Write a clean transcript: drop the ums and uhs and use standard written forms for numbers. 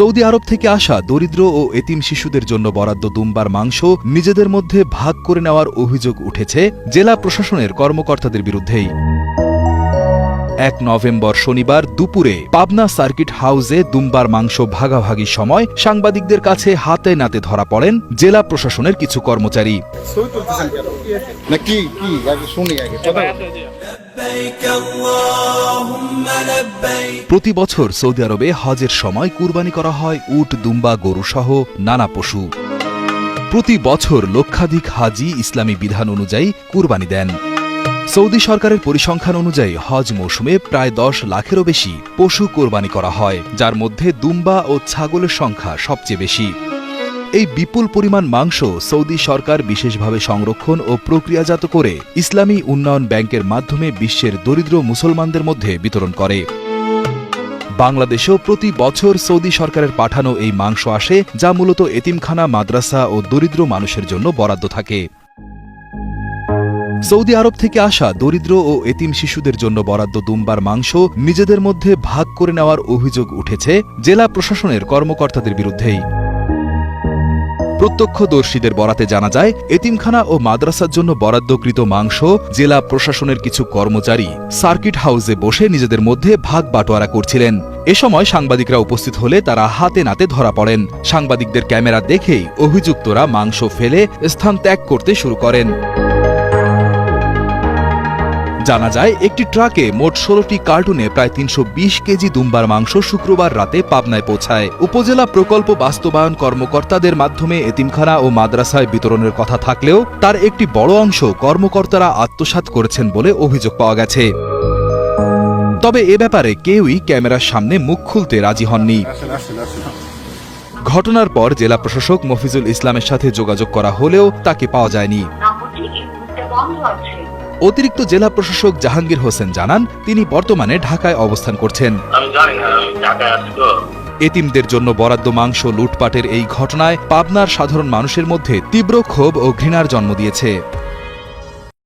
Saudi আরব থেকে আসা দরিদ্র ও এতিম শিশুদের জন্য বরাদ্দ দুম্বার মাংস নিজেদের মধ্যে ভাগ করে নেওয়ার অভিযোগ উঠেছে জেলা প্রশাসনের কর্মকর্তাদের বিরুদ্ধেই। ১ নভেম্বর শনিবার দুপুরে পাবনা সার্কিট হাউসে দুম্বার মাংস ভাগাভাগির সময় সাংবাদিকদের কাছে হাতে নাতে ধরা পড়েন জেলা প্রশাসনের কিছু কর্মচারী। প্রতি বছর সৌদি আরবে হজের সময় কুরবানি করা হয় উট, দুম্বা, গরু সহ নানা পশু। প্রতি বছর লক্ষাধিক হাজি ইসলামী বিধান অনুযায়ী কুরবানি দেন। সৌদি সরকারের পরিসংখ্যান অনুযায়ী হজ মৌসুমে প্রায় ১০ লাখেরও বেশি পশু কোরবানি করা হয়, যার মধ্যে দুম্বা ও ছাগলের সংখ্যা সবচেয়ে বেশি। এই বিপুল পরিমাণ মাংস সৌদি সরকার বিশেষভাবে সংরক্ষণ ও প্রক্রিয়াজাত করে ইসলামী উন্নয়ন ব্যাংকের মাধ্যমে বিশ্বের দরিদ্র মুসলমানদের মধ্যে বিতরণ করে। বাংলাদেশেও প্রতি বছর সৌদি সরকারের পাঠানো এই মাংস আসে, যা মূলত এতিমখানা, মাদ্রাসা ও দরিদ্র মানুষের জন্য বরাদ্দ থাকে। সৌদি আরব থেকে আসা দরিদ্র ও এতিম শিশুদের জন্য বরাদ্দ দুম্বার মাংস নিজেদের মধ্যে ভাগ করে নেওয়ার অভিযোগ উঠেছে জেলা প্রশাসনের কর্মকর্তাদের বিরুদ্ধেই। প্রত্যক্ষদর্শীদের বরাতে জানা যায়, এতিমখানা ও মাদ্রাসার জন্য বরাদ্দকৃত মাংস জেলা প্রশাসনের কিছু কর্মচারী সার্কিট হাউসে বসে নিজেদের মধ্যে ভাগ বাটোয়ারা করছিলেন। এ সময় সাংবাদিকরা উপস্থিত হলে তারা হাতে নাতে ধরা পড়েন। সাংবাদিকদের ক্যামেরা দেখেই অভিযুক্তরা মাংস ফেলে স্থান ত্যাগ করতে শুরু করেন। জানা যায়, একটি ট্রাকে মোট ১৬টি কার্টুনে প্রায় ৩২০ কেজি দুম্বার মাংস শুক্রবার রাতে পাবনায় পৌঁছায়। উপজেলা প্রকল্প বাস্তবায়ন কর্মকর্তাদের মাধ্যমে এতিমখানা ও মাদ্রাসায় বিতরণের কথা থাকলেও তার একটি বড় অংশ কর্মকর্তারা আত্মসাৎ করেছেন বলে অভিযোগ পাওয়া গেছে। তবে এ ব্যাপারে কেউই ক্যামেরার সামনে মুখ খুলতে রাজি হননি। ঘটনার পর জেলা প্রশাসক মফিজুল ইসলামের সাথে যোগাযোগ করা হলেও তাকে পাওয়া যায়নি। অতিরিক্ত জেলা প্রশাসক জাহাঙ্গীর হোসেন জানান, তিনি বর্তমানে ঢাকায় অবস্থান করছেন। এতিমদের জন্য বরাদ্দ মাংস লুটপাটের এই ঘটনায় পাবনার সাধারণ মানুষের মধ্যে তীব্র ক্ষোভ ও ঘৃণার জন্ম দিয়েছে।